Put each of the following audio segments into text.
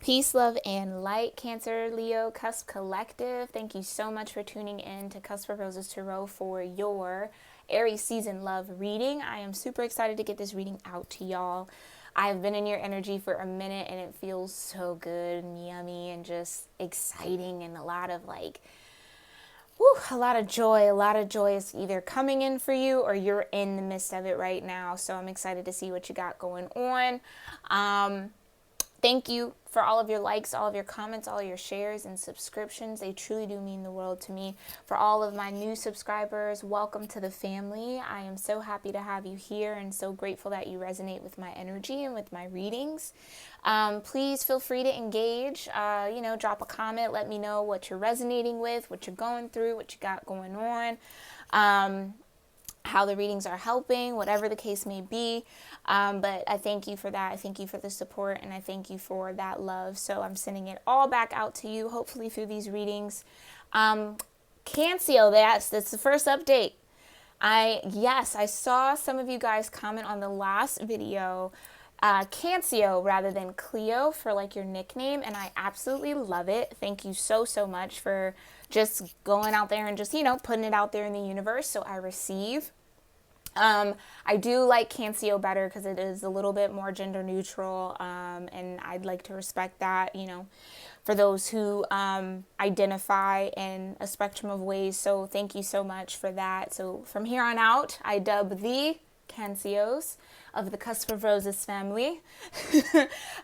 Peace, love, and light, Cancer, Leo, Cusp Collective. Thank you so much for tuning in to Cusp of Roses Tarot for your Aries season love reading. I am super excited to get this reading out to y'all. I've been in your energy for a minute and it feels so good and yummy and just exciting and a lot of a lot of joy. A lot of joy is either coming in for you or you're in the midst of it right now. So I'm excited to see what you got going on. Thank you for all of your likes, all of your comments, all your shares and subscriptions. They truly do mean the world to me. For all of my new subscribers, welcome to the family. I am so happy to have you here and so grateful that you resonate with my energy and with my readings. Please feel free to engage, drop a comment. Let me know what you're resonating with, what you're going through, what you got going on. How the readings are helping, whatever the case may be. But I thank you for that. I thank you for the support and I thank you for that love. So I'm sending it all back out to you, hopefully through these readings. Cancio, that's the first update. I saw some of you guys comment on the last video, Cancio rather than Cleo for like your nickname, and I absolutely love it. Thank you so much for just going out there and just, putting it out there in the universe. So I receive. I do like Cancio better because it is a little bit more gender neutral, and I'd like to respect that, for those who identify in a spectrum of ways. So thank you so much for that. So from here on out, I dub the Cancios of the Cusp of Roses family.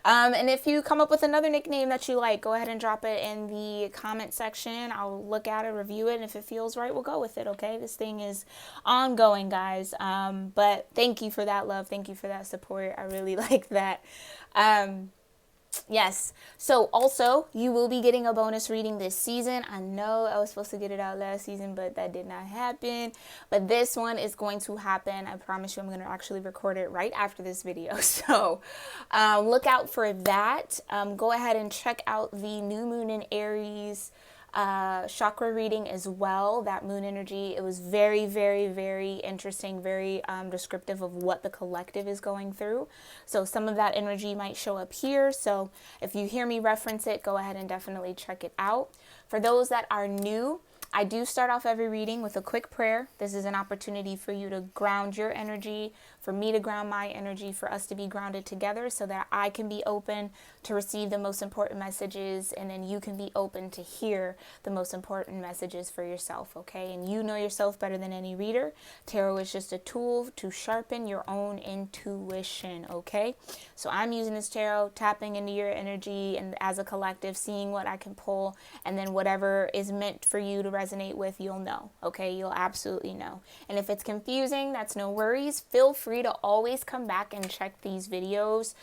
And if you come up with another nickname that you like, go ahead and drop it in the comment section. I'll look at it, review it, and if it feels right, we'll go with it, okay? This thing is ongoing, guys. But thank you for that love. Thank you for that support. I really like that. Yes. So also, you will be getting a bonus reading this season. I know I was supposed to get it out last season, but that did not happen. But this one is going to happen. I promise you I'm going to actually record it right after this video. So look out for that. Go ahead and check out the new moon in Aries chakra reading as well. That moon energy, it was very interesting, very descriptive of what the collective is going through. So some of that energy might show up here, so if you hear me reference it, go ahead and definitely check it out. For those that are new, I do start off every reading with a quick prayer. This is an opportunity for you to ground your energy, for me to ground my energy, for us to be grounded together so that I can be open to receive the most important messages, and then you can be open to hear the most important messages for yourself, okay? And you know yourself better than any reader. Tarot is just a tool to sharpen your own intuition, okay? So I'm using this tarot, tapping into your energy and as a collective, seeing what I can pull, and then whatever is meant for you to resonate with, you'll know, okay? You'll absolutely know. And if it's confusing, that's no worries. Feel free to always come back and check these videos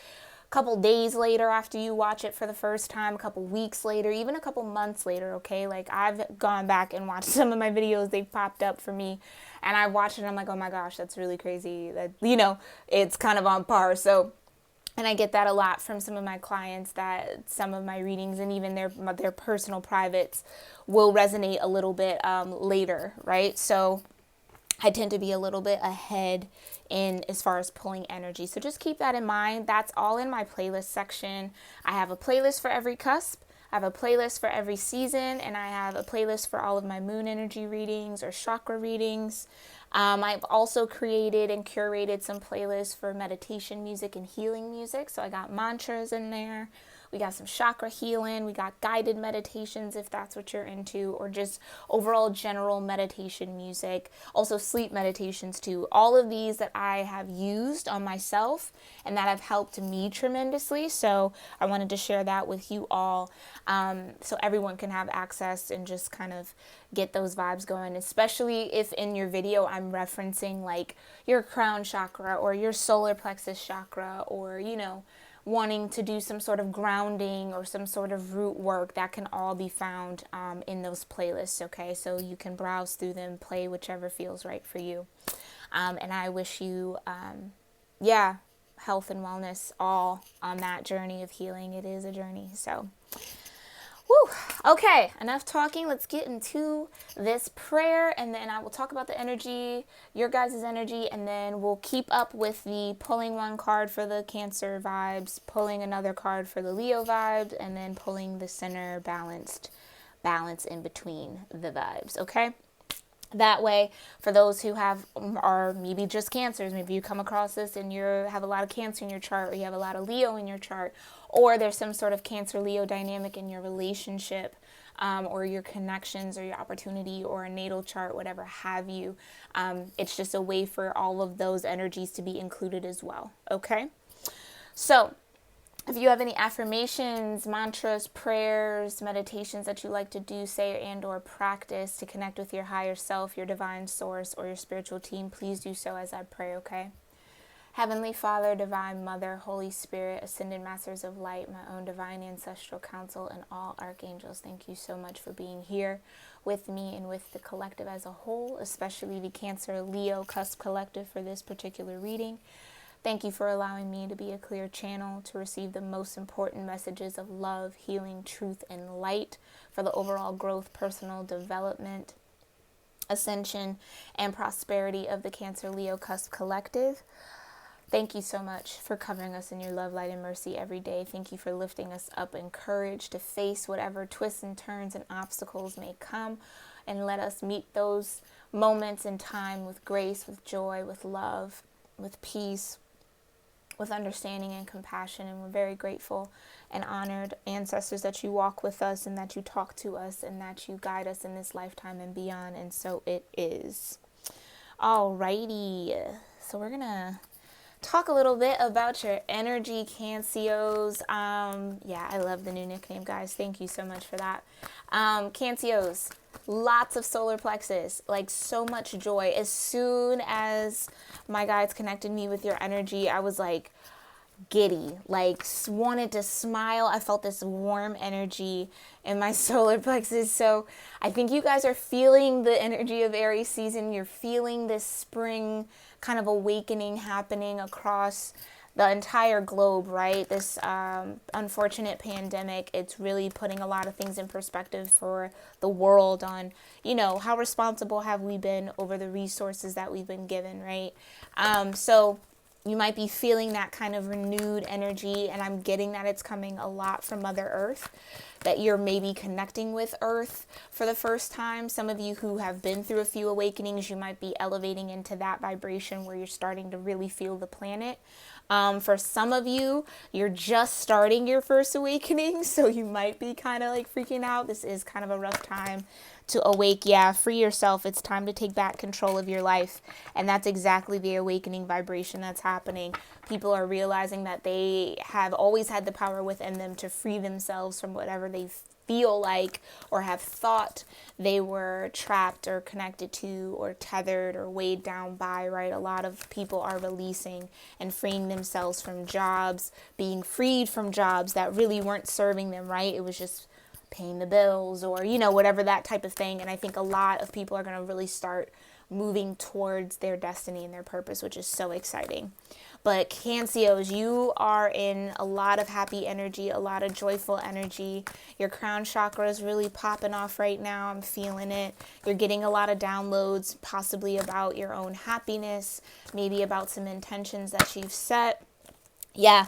a couple days later after you watch it for the first time, a couple weeks later, even a couple months later, okay? Like I've gone back and watched some of my videos, they've popped up for me, and I watched it and I'm like, oh my gosh, that's really crazy. That, it's kind of on par. So, and I get that a lot from some of my clients, that some of my readings and even their personal privates will resonate a little bit later, right? So I tend to be a little bit ahead in as far as pulling energy. So just keep that in mind. That's all in my playlist section. I have a playlist for every cusp. I have a playlist for every season, and I have a playlist for all of my moon energy readings or chakra readings. I've also created and curated some playlists for meditation music and healing music. So I got mantras in there. We got some chakra healing. We got guided meditations if that's what you're into, or just overall general meditation music. Also sleep meditations too. All of these that I have used on myself and that have helped me tremendously. So I wanted to share that with you all, so everyone can have access and just kind of get those vibes going, especially if in your video I'm referencing like your crown chakra or your solar plexus chakra, or wanting to do some sort of grounding or some sort of root work. That can all be found in those playlists, okay? So you can browse through them, play whichever feels right for you. And I wish you, health and wellness all on that journey of healing. It is a journey. So Whew. Okay, enough talking. Let's get into this prayer, and then I will talk about the energy, your guys' energy, and then we'll keep up with the pulling one card for the Cancer vibes, pulling another card for the Leo vibes, and then pulling the center balance in between the vibes, okay? That way, for those who are maybe just Cancers, maybe you come across this and you have a lot of Cancer in your chart, or you have a lot of Leo in your chart, or there's some sort of Cancer-Leo dynamic in your relationship, or your connections, or your opportunity, or a natal chart, whatever have you. It's just a way for all of those energies to be included as well, okay? So, if you have any affirmations, mantras, prayers, meditations that you like to do, say, and or practice to connect with your higher self, your divine source, or your spiritual team, please do so as I pray, okay? Heavenly Father, Divine Mother, Holy Spirit, Ascended Masters of Light, my own divine ancestral council, and all archangels, thank you so much for being here with me and with the collective as a whole, especially the Cancer Leo Cusp collective for this particular reading. Thank you for allowing me to be a clear channel to receive the most important messages of love, healing, truth, and light for the overall growth, personal development, ascension, and prosperity of the Cancer Leo Cusp collective. Thank you so much for covering us in your love, light, and mercy every day. Thank you for lifting us up in courage to face whatever twists and turns and obstacles may come, and let us meet those moments in time with grace, with joy, with love, with peace, with understanding and compassion. And we're very grateful and honored, ancestors, that you walk with us and that you talk to us and that you guide us in this lifetime and beyond. And so it is. Alrighty. So we're going to talk a little bit about your energy, Cancios. Yeah, I love the new nickname, guys. Thank you so much for that. Cancios, lots of solar plexus, like so much joy. As soon as my guides connected me with your energy, I was like giddy, like wanted to smile. I felt this warm energy in my solar plexus. So I think you guys are feeling the energy of Aries season. You're feeling this spring kind of awakening happening across the entire globe, right? This unfortunate pandemic, it's really putting a lot of things in perspective for the world on, you know, how responsible have we been over the resources that we've been given, right? So you might be feeling that kind of renewed energy, and I'm getting that it's coming a lot from Mother Earth, that you're maybe connecting with Earth for the first time. Some of you who have been through a few awakenings, you might be elevating into that vibration where you're starting to really feel the planet. For some of you, you're just starting your first awakening, so you might be kind of like freaking out. This is kind of a rough time to awake. Yeah, free yourself. It's time to take back control of your life. And that's exactly the awakening vibration that's happening. People are realizing that they have always had the power within them to free themselves from whatever they feel like or have thought they were trapped or connected to or tethered or weighed down by, right? A lot of people are releasing and freeing themselves from jobs, being freed from jobs that really weren't serving them, right? It was just paying the bills or, you know, whatever, that type of thing. And I think a lot of people are going to really start moving towards their destiny and their purpose, which is so exciting. But Cancios, you are in a lot of happy energy, a lot of joyful energy. Your crown chakra is really popping off right now. I'm feeling it. You're getting a lot of downloads, possibly about your own happiness, maybe about some intentions that you've set. Yeah,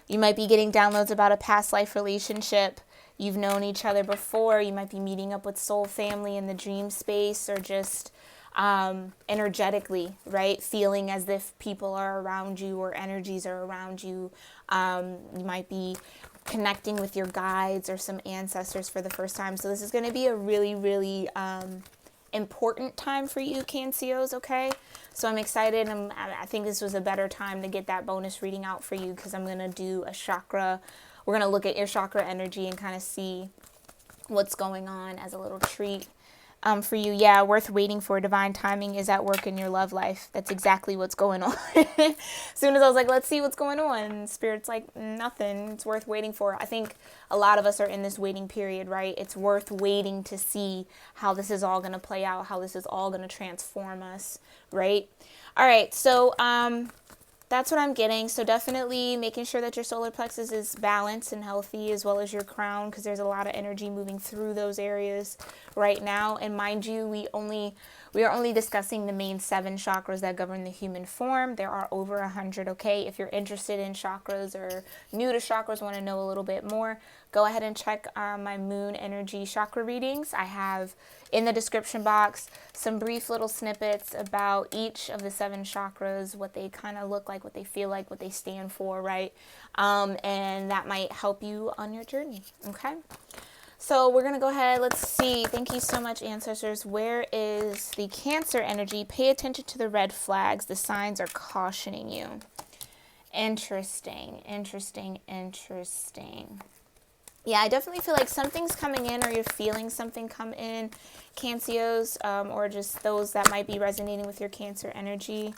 you might be getting downloads about a past life relationship. You've known each other before. You might be meeting up with soul family in the dream space, or just energetically, right? Feeling as if people are around you or energies are around you. You might be connecting with your guides or some ancestors for the first time. So this is going to be a really, really important time for you, Cancios, okay? So I'm excited. I think this was a better time to get that bonus reading out for you, because I'm going to do a chakra. We're going to look at your chakra energy and kind of see what's going on as a little treat. For you, yeah, worth waiting for. Divine timing is at work in your love life. That's exactly what's going on. As soon as I was like, let's see what's going on, Spirit's like, nothing. It's worth waiting for. I think a lot of us are in this waiting period, right? It's worth waiting to see how this is all going to play out, how this is all going to transform us, right? All right, so that's what I'm getting. So definitely making sure that your solar plexus is balanced and healthy, as well as your crown, because there's a lot of energy moving through those areas right now. And mind you, we are only discussing the main 7 chakras that govern the human form. There are over 100, okay? If you're interested in chakras or new to chakras, want to know a little bit more, go ahead and check my moon energy chakra readings. I have in the description box some brief little snippets about each of the 7 chakras, what they kind of look like, what they feel like, what they stand for, right? And that might help you on your journey, okay? So we're going to go ahead. Let's see. Thank you so much, ancestors. Where is the Cancer energy? Pay attention to the red flags. The signs are cautioning you. Interesting, interesting, interesting. Yeah, I definitely feel like something's coming in, or you're feeling something come in, Cancios, or just those that might be resonating with your Cancer energy.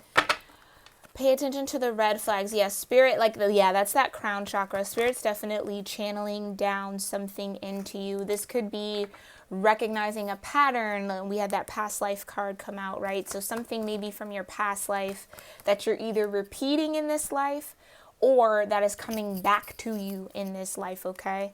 Pay attention to the red flags. Yeah, spirit, that's that crown chakra. Spirit's definitely channeling down something into you. This could be recognizing a pattern. We had that past life card come out, right? So something maybe from your past life that you're either repeating in this life or that is coming back to you in this life, okay?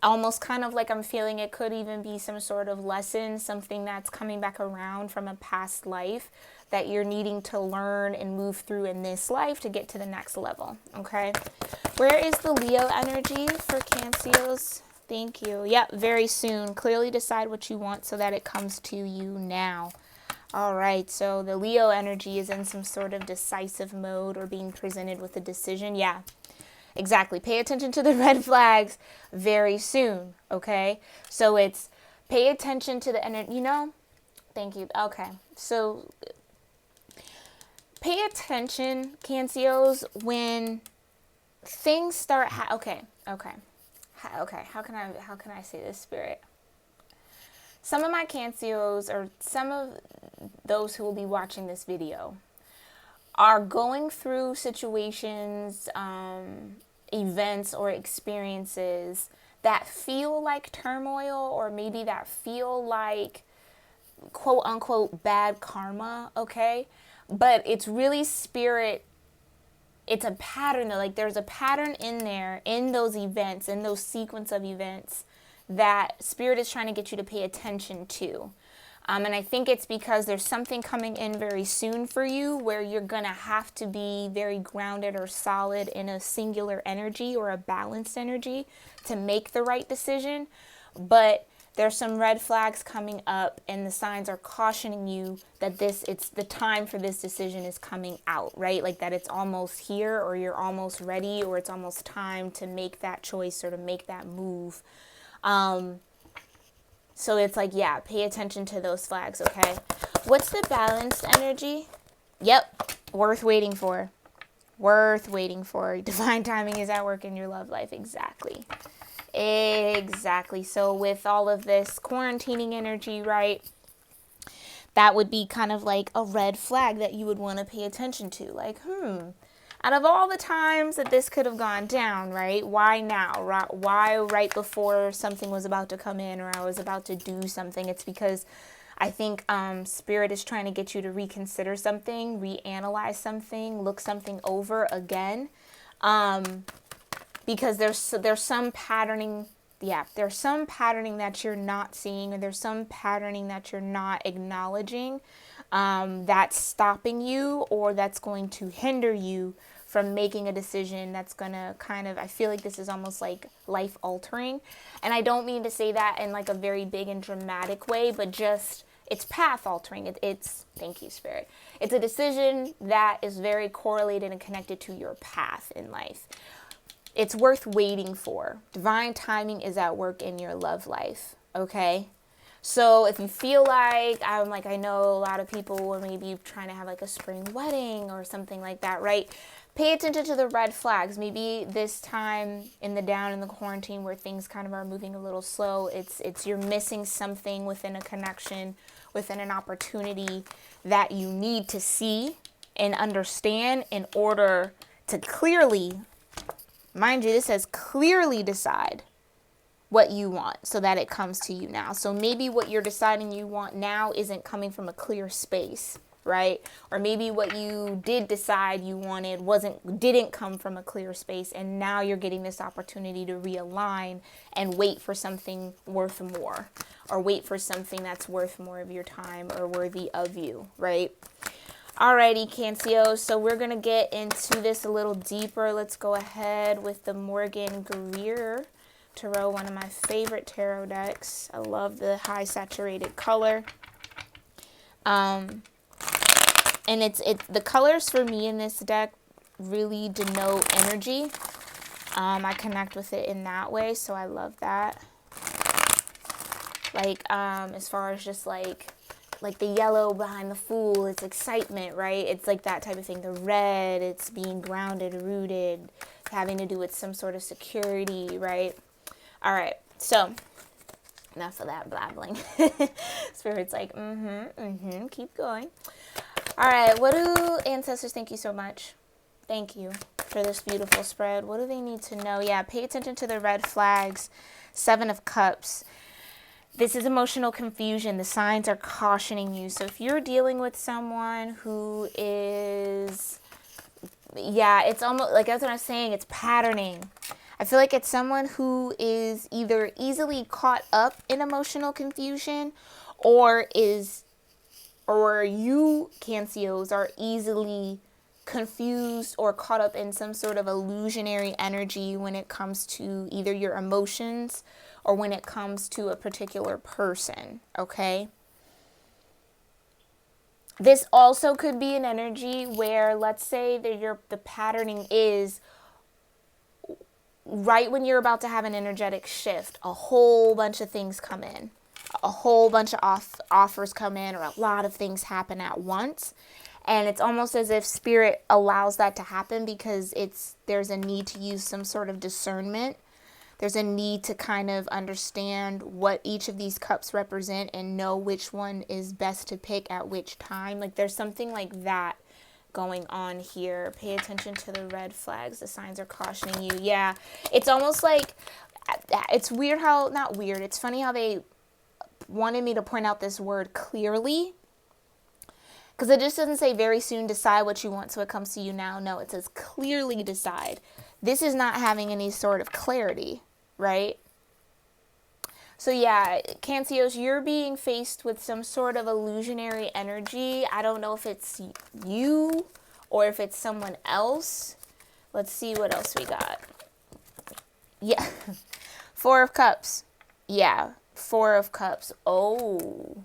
Almost kind of like I'm feeling it could even be some sort of lesson, something that's coming back around from a past life that you're needing to learn and move through in this life to get to the next level, okay? Where is the Leo energy for Cancios? Thank you. Yep, very soon. Clearly decide what you want so that it comes to you now. All right, so the Leo energy is in some sort of decisive mode or being presented with a decision. Yeah, exactly. Pay attention to the red flags very soon, okay? So it's pay attention to the energy, Thank you. Okay, so pay attention, Cancios, when things start, okay. How can I say this, Spirit? Some of my Cancios, or some of those who will be watching this video, are going through situations, events, or experiences that feel like turmoil, or maybe that feel like quote unquote bad karma, okay? But it's really Spirit. It's a pattern, like there's a pattern in there, in those events, in those sequence of events that Spirit is trying to get you to pay attention to. And I think it's because there's something coming in very soon for you where you're going to have to be very grounded or solid in a singular energy or a balanced energy to make the right decision. But there's some red flags coming up, and the signs are cautioning you that it's the time for this decision is coming out, right? Like that it's almost here, or you're almost ready, or it's almost time to make that choice or to make that move. So it's like, yeah, pay attention to those flags, okay? What's the balanced energy? Yep, worth waiting for. Worth waiting for. Divine timing is at work in your love life. Exactly. Exactly. So with all of this quarantining energy, right, that would be kind of like a red flag that you would want to pay attention to. Like, out of all the times that this could have gone down, right, why now? Why right before something was about to come in or I was about to do something? It's because I think Spirit is trying to get you to reconsider something, reanalyze something, look something over again. Because there's some patterning, there's some patterning that you're not seeing, or there's some patterning that you're not acknowledging, that's stopping you, or that's going to hinder you from making a decision that's going to kind of, I feel like this is almost like life altering. And I don't mean to say that in like a very big and dramatic way, but just it's path altering. It's thank you, Spirit. It's a decision that is very correlated and connected to your path in life. It's worth waiting for. Divine timing is at work in your love life, okay? So if you feel like, I know a lot of people are maybe trying to have like a spring wedding or something like that, right? Pay attention to the red flags. Maybe this time in the quarantine where things kind of are moving a little slow, it's you're missing something within a connection, within an opportunity that you need to see and understand in order to clearly, mind you, this says clearly decide what you want so that it comes to you now. So maybe what you're deciding you want now isn't coming from a clear space. right? Or maybe what you did decide you wanted didn't come from a clear space, and now you're getting this opportunity to realign and wait for something worth more, or wait for something that's worth more of your time or worthy of you, right? Alrighty, Cancers, so we're going to get into this a little deeper. Let's go ahead with the Morgan Greer Tarot, one of my favorite tarot decks. I love the high saturated color. And the colors for me in this deck really denote energy. I connect with it in that way, so I love that. Like, as far as just like the yellow behind the Fool, it's excitement, right? It's like that type of thing. The red, it's being grounded, rooted, having to do with some sort of security, right? All right, so enough of that blabbling. Spirit's like, keep going. All right, what do ancestors, thank you so much. Thank you for this beautiful spread. What do they need to know? Yeah, pay attention to the red flags. 7 of Cups. This is emotional confusion. The signs are cautioning you. So if you're dealing with someone who is, yeah, it's almost like, that's what I'm saying, it's patterning. I feel like it's someone who is either easily caught up in emotional confusion, or you, Cancers, are easily confused or caught up in some sort of illusionary energy when it comes to either your emotions or when it comes to a particular person, okay? This also could be an energy where, let's say that the patterning is right when you're about to have an energetic shift, a whole bunch of things come in. A whole bunch of offers come in, or a lot of things happen at once. And it's almost as if Spirit allows that to happen because there's a need to use some sort of discernment. There's a need to kind of understand what each of these cups represent and know which one is best to pick at which time. Like, there's something like that going on here. Pay attention to the red flags. The signs are cautioning you. Yeah, it's almost like, it's weird how, not weird, it's funny how they wanted me to point out this word clearly, because it just doesn't say very soon decide what you want so it comes to you now. No, it says clearly decide. This is not having any sort of clarity, right? So yeah, Cancers, you're being faced with some sort of illusionary energy. I don't know if it's you or if it's someone else. Let's see what else we got. Yeah, 4 of Cups. Yeah, 4 of Cups. Oh,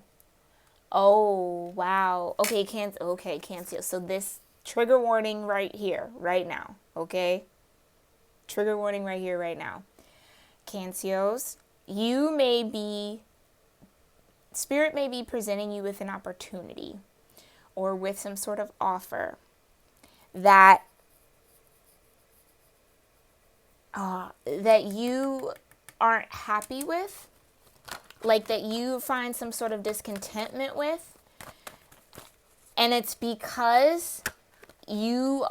wow. Okay, Cancers. So this trigger warning right here, right now, okay? Trigger warning right here, right now. Cancers, Spirit may be presenting you with an opportunity or with some sort of offer that you aren't happy with, like that you find some sort of discontentment with, and it's because you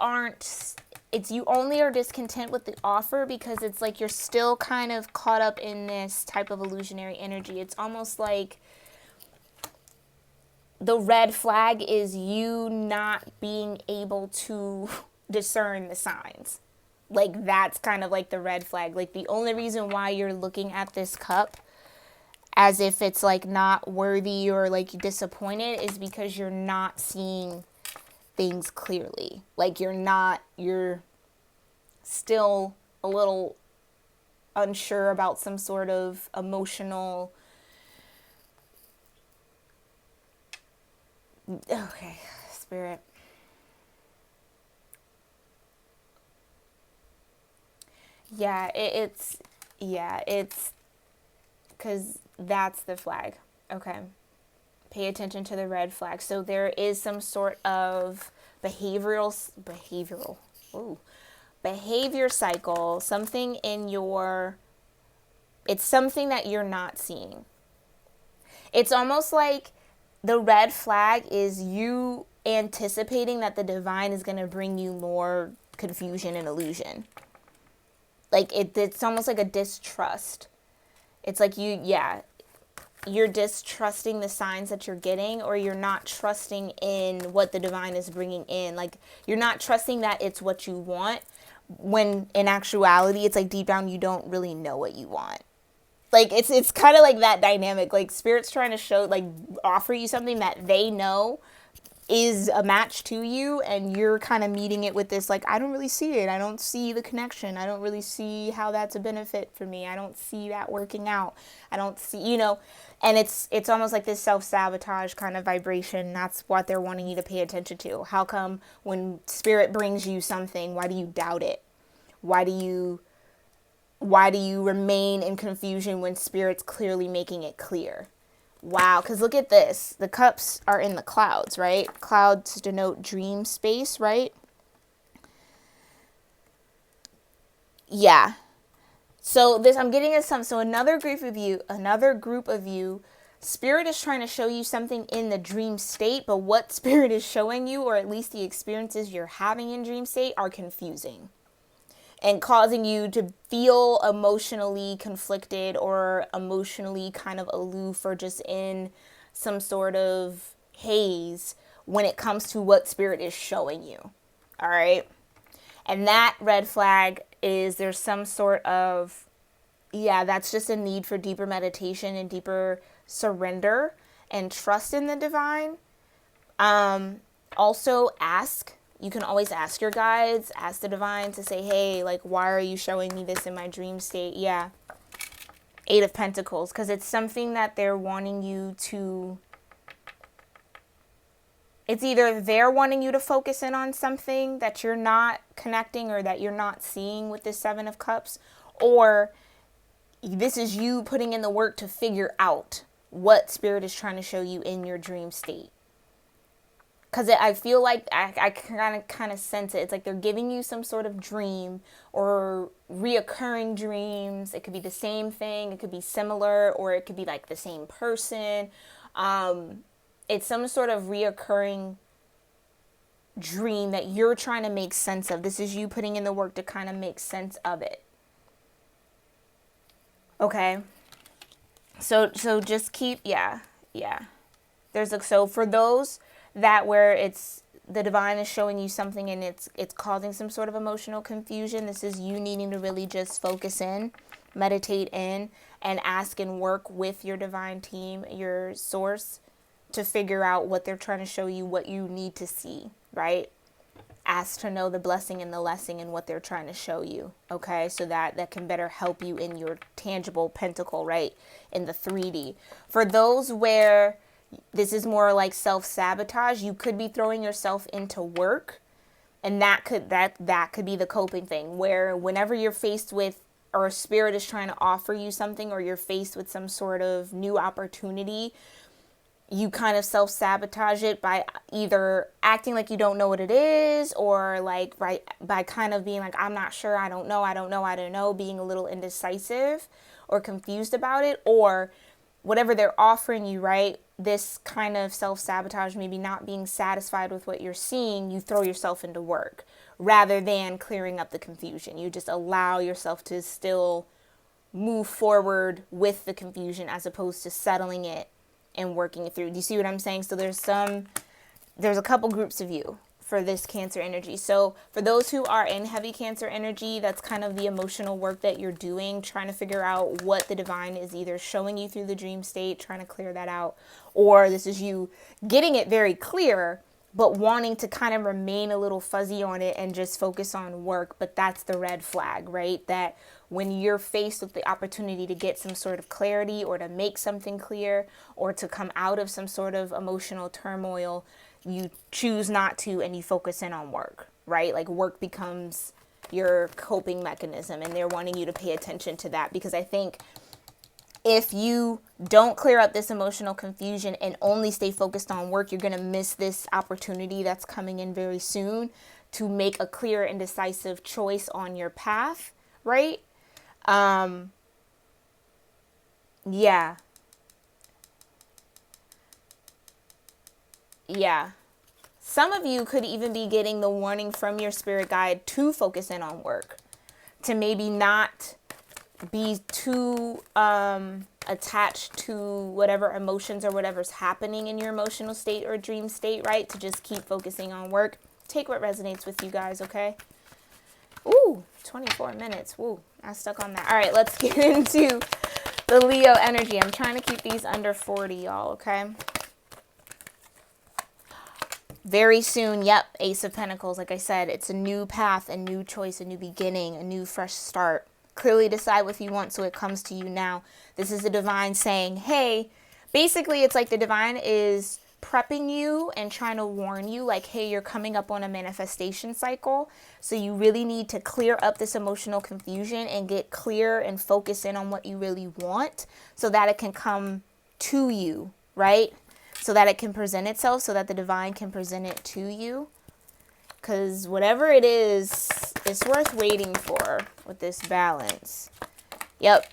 only are discontent with the offer because it's like you're still kind of caught up in this type of illusionary energy. It's almost like the red flag is you not being able to discern the signs. Like, that's kind of like the red flag. Like, the only reason why you're looking at this cup as if it's like not worthy or like disappointed is because you're not seeing things clearly. Like, you're still a little unsure about some sort of emotional, okay, Spirit. Yeah, it's because that's the flag. Okay. Pay attention to the red flag. So there is some sort of behavior cycle, something in it's something that you're not seeing. It's almost like the red flag is you anticipating that the divine is going to bring you more confusion and illusion. Like, it's almost like a distrust. It's like you're distrusting the signs that you're getting, or you're not trusting in what the divine is bringing in. Like, you're not trusting that it's what you want, when in actuality, it's like deep down, you don't really know what you want. Like, it's kind of like that dynamic. Like, Spirit's trying to show, like, offer you something that they know is a match to you, and you're kind of meeting it with this, like, I don't really see it. I don't see the connection. I don't really see how that's a benefit for me. I don't see that working out. I don't see, and it's almost like this self-sabotage kind of vibration. That's what they're wanting you to pay attention to. How come when Spirit brings you something, why do you doubt it? Why do you remain in confusion when Spirit's clearly making it clear? Wow, because look at this. The cups are in the clouds, right? Clouds denote dream space, right? Yeah. So this, I'm getting at some. So another group of you, Spirit is trying to show you something in the dream state, but what Spirit is showing you, or at least the experiences you're having in dream state, are confusing and causing you to feel emotionally conflicted, or emotionally kind of aloof, or just in some sort of haze when it comes to what Spirit is showing you. All right. And that red flag is there's some sort of, that's just a need for deeper meditation and deeper surrender and trust in the divine. Also ask. You can always ask your guides, ask the divine to say, hey, like, why are you showing me this in my dream state? Yeah. 8 of Pentacles, because it's something that they're wanting you to, it's either they're wanting you to focus in on something that you're not connecting or that you're not seeing with the 7 of Cups, or this is you putting in the work to figure out what Spirit is trying to show you in your dream state. Because I feel like I kind of sense it. It's like they're giving you some sort of dream, or reoccurring dreams. It could be the same thing. It could be similar, or it could be like the same person. It's some sort of reoccurring dream that you're trying to make sense of. This is you putting in the work to kind of make sense of it. Okay. So just keep, yeah. So for those that where it's the divine is showing you something and it's causing some sort of emotional confusion, this is you needing to really just focus in, meditate in, and ask and work with your divine team, your source, to figure out what they're trying to show you, what you need to see, right? Ask to know the blessing and the lesson in what they're trying to show you, okay? So that can better help you in your tangible pentacle, right? In the 3D. For those where this is more like self-sabotage, you could be throwing yourself into work, and that could be the coping thing, where whenever you're faced with, or Spirit is trying to offer you something, or you're faced with some sort of new opportunity, you kind of self-sabotage it by either acting like you don't know what it is, or like by kind of being like, I'm not sure, I don't know, being a little indecisive or confused about it, or whatever they're offering you, right? This kind of self-sabotage, maybe not being satisfied with what you're seeing, you throw yourself into work rather than clearing up the confusion. You just allow yourself to still move forward with the confusion as opposed to settling it and working it through. Do you see what I'm saying? So there's a couple groups of you for this Cancer energy. So for those who are in heavy Cancer energy, that's kind of the emotional work that you're doing, trying to figure out what the divine is either showing you through the dream state, trying to clear that out, or this is you getting it very clear, but wanting to kind of remain a little fuzzy on it and just focus on work. But that's the red flag, right? That when you're faced with the opportunity to get some sort of clarity, or to make something clear, or to come out of some sort of emotional turmoil, you choose not to, and you focus in on work, right? Like work becomes your coping mechanism, and they're wanting you to pay attention to that, because I think if you don't clear up this emotional confusion and only stay focused on work, you're going to miss this opportunity that's coming in very soon to make a clear and decisive choice on your path, right? Yeah. Some of you could even be getting the warning from your spirit guide to focus in on work, to maybe not be too attached to whatever emotions or whatever's happening in your emotional state or dream state, right? To just keep focusing on work. Take what resonates with you guys, okay? Ooh, 24 minutes. Woo, I stuck on that. All right, let's get into the Leo energy. I'm trying to keep these under 40, y'all, okay? Very soon, yep, Ace of Pentacles. Like I said, it's a new path, a new choice, a new beginning, a new fresh start. Clearly decide what you want so it comes to you now. This is the divine saying, hey, basically it's like the divine is prepping you and trying to warn you, like, hey, you're coming up on a manifestation cycle. So you really need to clear up this emotional confusion and get clear and focus in on what you really want so that it can come to you, right? So that it can present itself, so that the divine can present it to you. Because whatever it is, it's worth waiting for with this balance. Yep.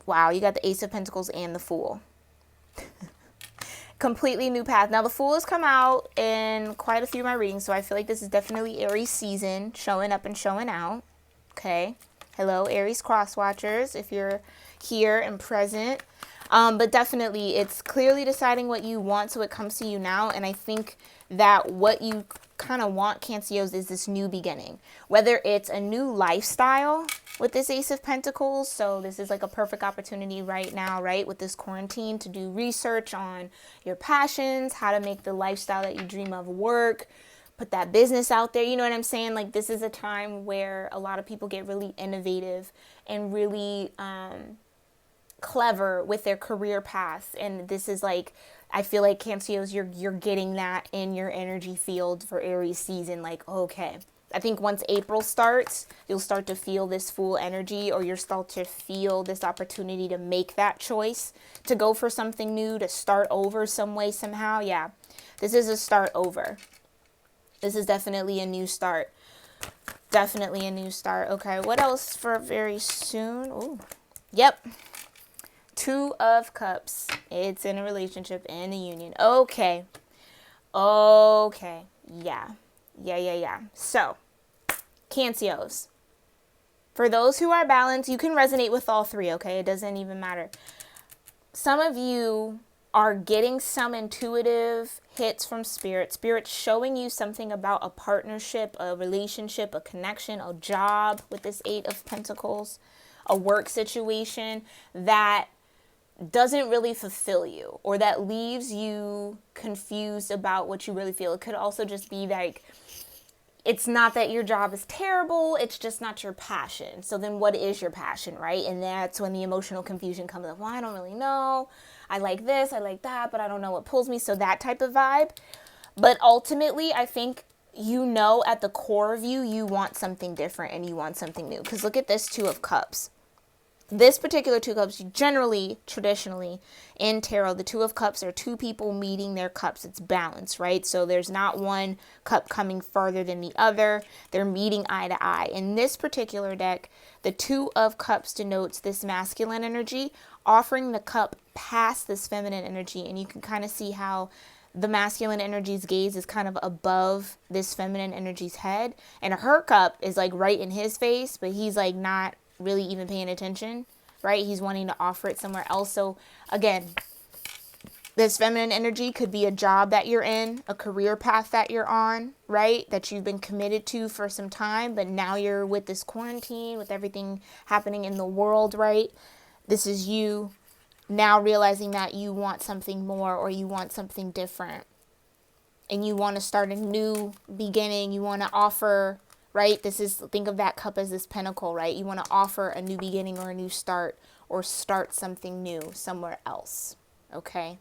Wow, you got the Ace of Pentacles and the Fool. Completely new path. Now, the Fool has come out in quite a few of my readings, so I feel like this is definitely Aries season, showing up and showing out. Okay. Hello, Aries cross watchers, if you're here and present. But definitely, it's clearly deciding what you want so it comes to you now. And I think that what you kind of want, Cancers, is this new beginning. Whether it's a new lifestyle with this Ace of Pentacles. So this is like a perfect opportunity right now, right, with this quarantine to do research on your passions, how to make the lifestyle that you dream of work, put that business out there. You know what I'm saying? Like, this is a time where a lot of people get really innovative and really clever with their career paths. And this is like, I feel like Cancers, you're getting that in your energy field for Aries season. Like, okay, I think once April starts, you'll start to feel this Fool energy, or you'll start to feel this opportunity to make that choice, to go for something new, to start over some way, somehow. Yeah, this is a start over. This is definitely a new start. Definitely a new start. Okay, what else for very soon? Ooh, yep. Two of Cups. It's in a relationship, in a union. Okay. Okay. Yeah. So, Cancers. For those who are balanced, you can resonate with all three, okay? It doesn't even matter. Some of you are getting some intuitive hits from Spirit. Spirit showing you something about a partnership, a relationship, a connection, a job with this Eight of Pentacles, a work situation that doesn't really fulfill you, or that leaves you confused about what you really feel. It could also just be like, it's not that your job is terrible, it's just not your passion. So then what is your passion, right? And that's when the emotional confusion comes up. Well, I don't really know. I like this, I like that, but I don't know what pulls me. So that type of vibe. But ultimately, I think you know at the core of you, you want something different and you want something new. Because look at this Two of Cups. This particular Two of Cups, generally, traditionally, in tarot, the Two of Cups are two people meeting their cups. It's balance, right? So there's not one cup coming further than the other. They're meeting eye to eye. In this particular deck, the Two of Cups denotes this masculine energy, offering the cup past this feminine energy. And you can kind of see how the masculine energy's gaze is kind of above this feminine energy's head. And her cup is like right in his face, but he's like not really even paying attention, right? He's wanting to offer it somewhere else. So again, this feminine energy could be a job that you're in, a career path that you're on, right? That you've been committed to for some time, but now you're with this quarantine, with everything happening in the world, right? This is you now realizing that you want something more, or you want something different, and you want to start a new beginning. You want to offer, right? This is, think of that cup as this pentacle, right? You want to offer a new beginning or a new start, or start something new somewhere else, okay?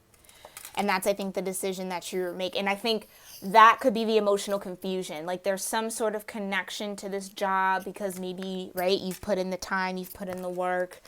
And that's, I think, the decision that you're making. And I think that could be the emotional confusion. Like, there's some sort of connection to this job because maybe, right, you've put in the time, you've put in the work,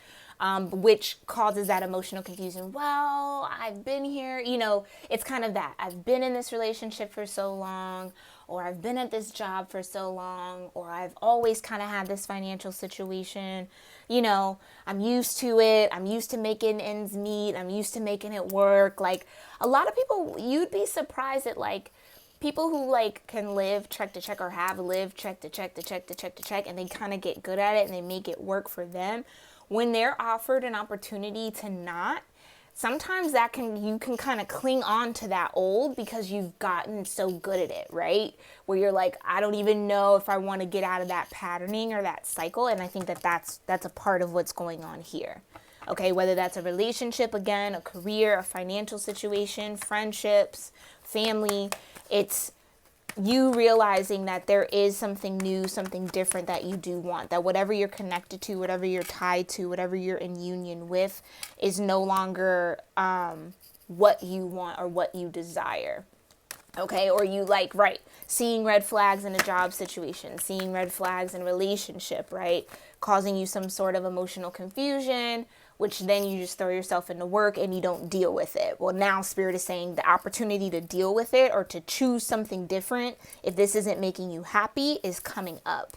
which causes that emotional confusion. Well, I've been here, you know, it's kind of that. I've been in this relationship for so long, or I've been at this job for so long, or I've always kind of had this financial situation. You know, I'm used to it. I'm used to making ends meet. I'm used to making it work. Like, a lot of people, you'd be surprised at, like, people who, like, can live check to check, or have lived check to check to check to check to check, and they kind of get good at it and they make it work for them. when they're offered an opportunity to not, sometimes you can kind of cling on to that old because you've gotten so good at it, right? Where you're like, I don't even know if I want to get out of that patterning or that cycle. And I think that's a part of what's going on here. Okay, whether that's a relationship, again, a career, a financial situation, friendships, family, it's you realizing that there is something new, something different that you do want, that whatever you're connected to, whatever you're tied to, whatever you're in union with is no longer what you want or what you desire. Okay, or you like, right, seeing red flags in a job situation, seeing red flags in a relationship, right, causing you some sort of emotional confusion, which then you just throw yourself into work and you don't deal with it. Well, now Spirit is saying the opportunity to deal with it or to choose something different, if this isn't making you happy, is coming up.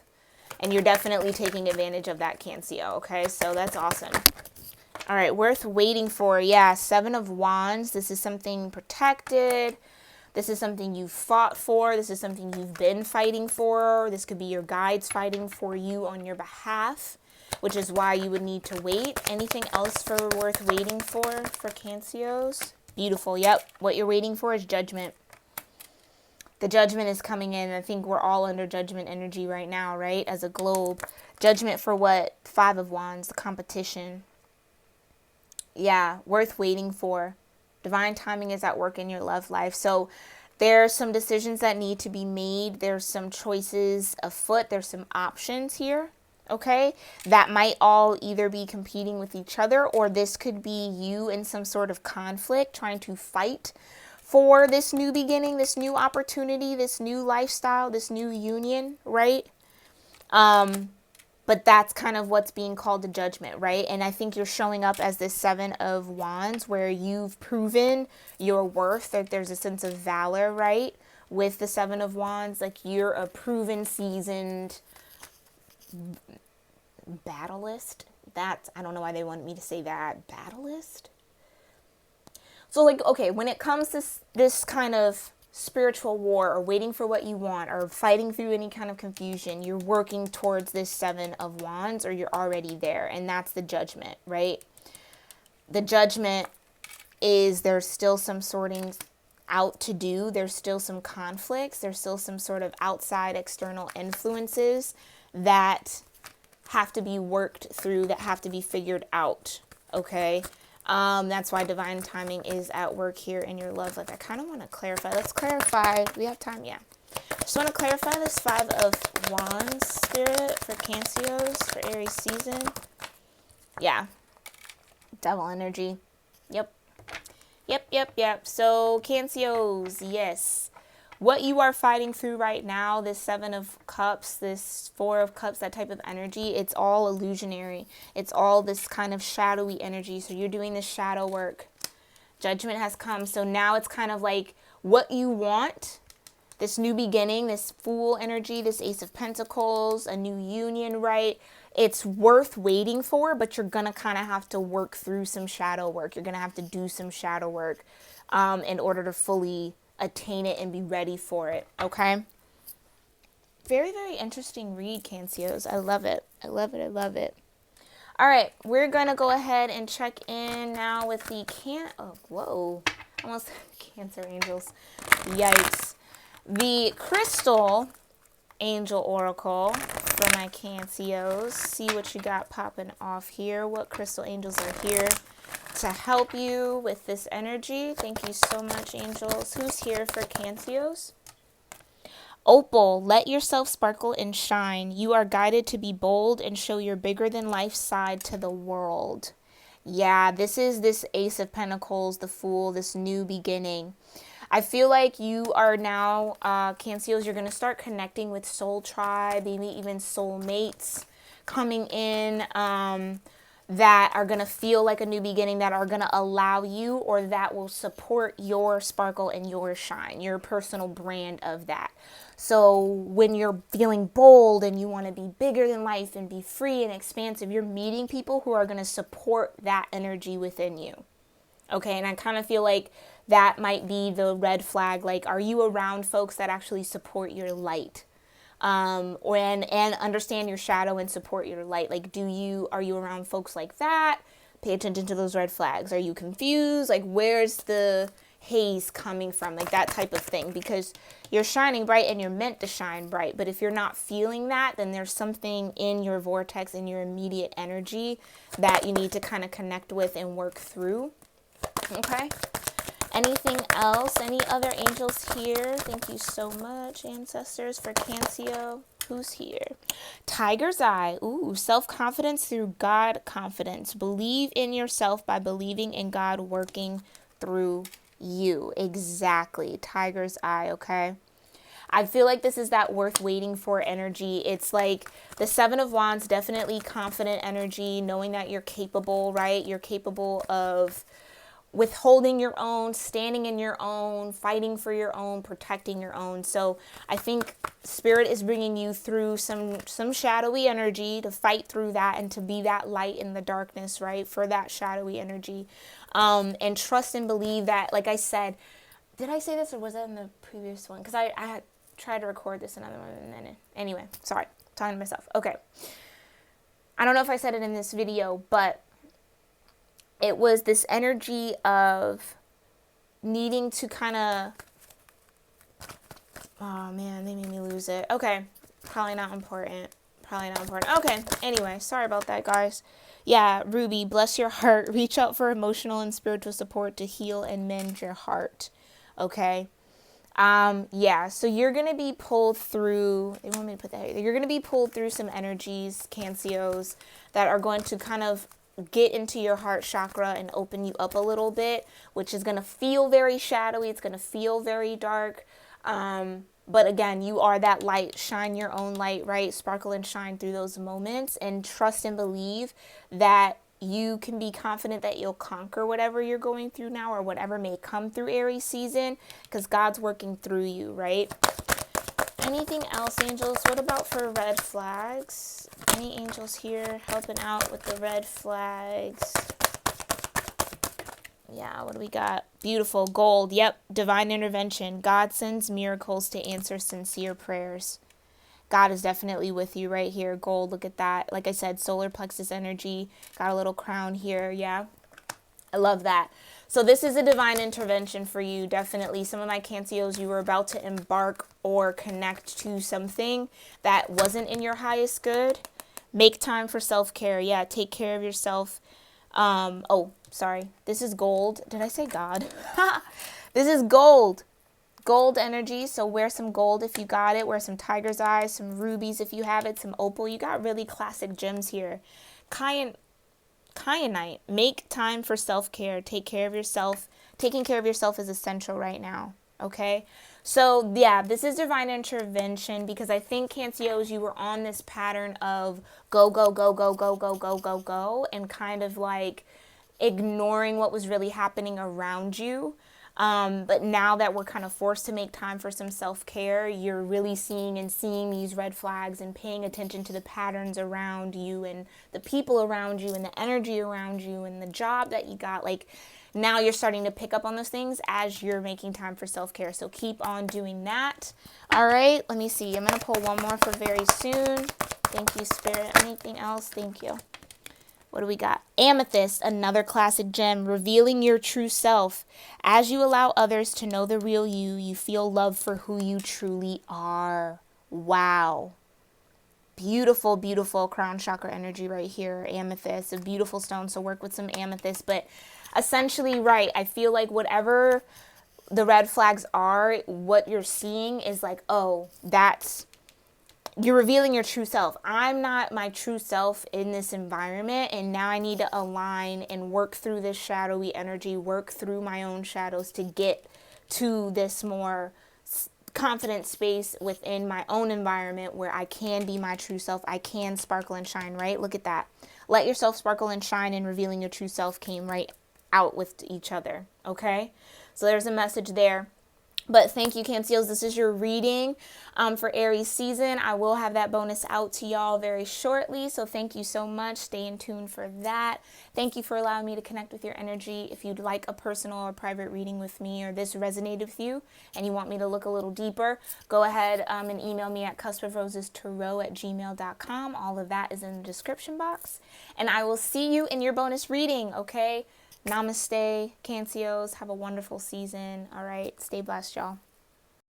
And you're definitely taking advantage of that, Cancer, okay? So that's awesome. All right, worth waiting for. Yeah, 7 of Wands. This is something protected. This is something you fought for. This is something you've been fighting for. This could be your guides fighting for you on your behalf, which is why you would need to wait. Anything else for worth waiting for Cancios? Beautiful. Yep. What you're waiting for is judgment. The judgment is coming in. I think we're all under judgment energy right now, right? As a globe. Judgment for what? 5 of Wands, the competition. Yeah, worth waiting for. Divine timing is at work in your love life. So there are some decisions that need to be made. There's some choices afoot. There's some options here. Okay, that might all either be competing with each other, or this could be you in some sort of conflict trying to fight for this new beginning, this new opportunity, this new lifestyle, this new union, right? But that's kind of what's being called the judgment, right? And I think you're showing up as this 7 of Wands where you've proven your worth, that there's a sense of valor, right? With the 7 of Wands, like you're a proven, seasoned battlist. That's, I don't know why they wanted me to say that. Battlist? So like, okay, when it comes to this kind of spiritual war or waiting for what you want or fighting through any kind of confusion, you're working towards this 7 of Wands, or you're already there. And that's the judgment, right? The judgment is there's still some sorting out to do. There's still some conflicts. There's still some sort of outside external influences that have to be worked through, that have to be figured out, okay? That's why divine timing is at work here in your love life. I kind of want to clarify. Let's clarify. We have time, yeah. Just want to clarify this 5 of Wands, Spirit, for Cancios, for Aries season. Yeah. Devil energy. Yep. So Cancios, yes. What you are fighting through right now, this 7 of Cups, this 4 of Cups, that type of energy, it's all illusionary. It's all this kind of shadowy energy. So you're doing this shadow work. Judgment has come. So now it's kind of like what you want, this new beginning, this Fool energy, this Ace of Pentacles, a new union, right? It's worth waiting for, but you're going to kind of have to work through some shadow work. You're going to have to do some shadow work in order to fully attain it and be ready for it, okay? Very, very interesting read, Cancios. I love it. I love it. All right, we're going to go ahead and check in now with the almost Cancer angels. Yikes. The Crystal Angel Oracle for my Cancios. See what you got popping off here. What crystal angels are here to help you with this energy. Thank you so much, angels. Who's here for Cancios? Opal, let yourself sparkle and shine. You are guided to be bold and show your bigger than life side to the world. Yeah, this is this Ace of Pentacles, the Fool, this new beginning. I feel like you are now, Cancios, you're going to start connecting with soul tribe, maybe even soulmates coming in, that are going to feel like a new beginning, that are going to allow you, or that will support your sparkle and your shine, your personal brand of that. So when you're feeling bold and you want to be bigger than life and be free and expansive, you're meeting people who are going to support that energy within you. Okay, and I kind of feel like that might be the red flag. Like, are you around folks that actually support your light? and understand your shadow and support your light. Like, are you around folks like that? Pay attention to those red flags. Are you confused? Like, where's the haze coming from? Like, that type of thing, because you're shining bright and you're meant to shine bright. But if you're not feeling that, then there's something in your vortex, in your immediate energy, that you need to kind of connect with and work through. Okay. Anything else? Any other angels here? Thank you so much, ancestors, for Cancio. Who's here? Tiger's Eye. Ooh, self-confidence through God confidence. Believe in yourself by believing in God working through you. Exactly. Tiger's Eye, okay? I feel like this is that worth waiting for energy. It's like the Seven of Wands, definitely confident energy, knowing that you're capable, right? You're capable of withholding your own, standing in your own, fighting for your own, protecting your own. So I think Spirit is bringing you through some shadowy energy to fight through that and to be that light in the darkness, right? For that shadowy energy. And trust and believe that, like I said, did I say this or was that in the previous one? Because I had tried to record this another one and then anyway, sorry, talking to myself. Okay. I don't know if I said it in this video, but it was this energy of needing to kind of, oh man, they made me lose it. Okay, probably not important. Okay, anyway, sorry about that, guys. Yeah, Ruby, bless your heart. Reach out for emotional and spiritual support to heal and mend your heart. Okay. Yeah, so you're going to be pulled through, they want me to put that here. You're going to be pulled through some energies, Cancios, that are going to kind of get into your heart chakra and open you up a little bit, which is going to feel very shadowy. It's going to feel very dark. But again, you are that light. Shine your own light, right? Sparkle and shine through those moments, and trust and believe that you can be confident that you'll conquer whatever you're going through now or whatever may come through Aries season, because God's working through you, right? Anything else, angels? What about for red flags? Any angels here helping out with the red flags? Yeah, what do we got? Beautiful. Gold. Yep. Divine intervention. God sends miracles to answer sincere prayers. God is definitely with you right here. Gold. Look at that. Like I said, solar plexus energy. Got a little crown here. Yeah. I love that. So this is a divine intervention for you. Definitely. Some of my Cancios, you were about to embark or connect to something that wasn't in your highest good. Make time for self-care. Yeah. Take care of yourself. Oh, sorry. This is gold. Did I say God? This is gold. Gold energy. So wear some gold if you got it. Wear some tiger's eyes, some rubies if you have it, some opal. You got really classic gems here. Kyanite. Make time for self-care. Take care of yourself. Taking care of yourself is essential right now. Okay. So yeah, this is divine intervention because I think Cancios, you were on this pattern of go, go, go, go, go, go, go, go, go, and kind of like ignoring what was really happening around you. But now that we're kind of forced to make time for some self-care, you're really seeing these red flags and paying attention to the patterns around you and the people around you and the energy around you and the job that you got. Like, now you're starting to pick up on those things as you're making time for self-care. So keep on doing that. All right, let me see. I'm going to pull one more for very soon. Thank you, Spirit. Anything else? Thank you. What do we got? Amethyst, another classic gem, revealing your true self. As you allow others to know the real you, you feel love for who you truly are. Wow. Beautiful, beautiful crown chakra energy right here. Amethyst, a beautiful stone, so work with some amethyst. But essentially, right, I feel like whatever the red flags are, what you're seeing is like, oh, you're revealing your true self. I'm not my true self in this environment, and now I need to align and work through this shadowy energy, work through my own shadows to get to this more confident space within my own environment where I can be my true self. I can sparkle and shine, right? Look at that. Let yourself sparkle and shine, and revealing your true self came right out with each other, okay? So there's a message there. But thank you, Cancers. This is your reading for Aries season. I will have that bonus out to y'all very shortly. So thank you so much. Stay in tune for that. Thank you for allowing me to connect with your energy. If you'd like a personal or private reading with me, or this resonated with you and you want me to look a little deeper, go ahead and email me at cuspofrosestarot@gmail.com. All of that is in the description box. And I will see you in your bonus reading, okay? Namaste, Cancios. Have a wonderful season. All right. Stay blessed, y'all.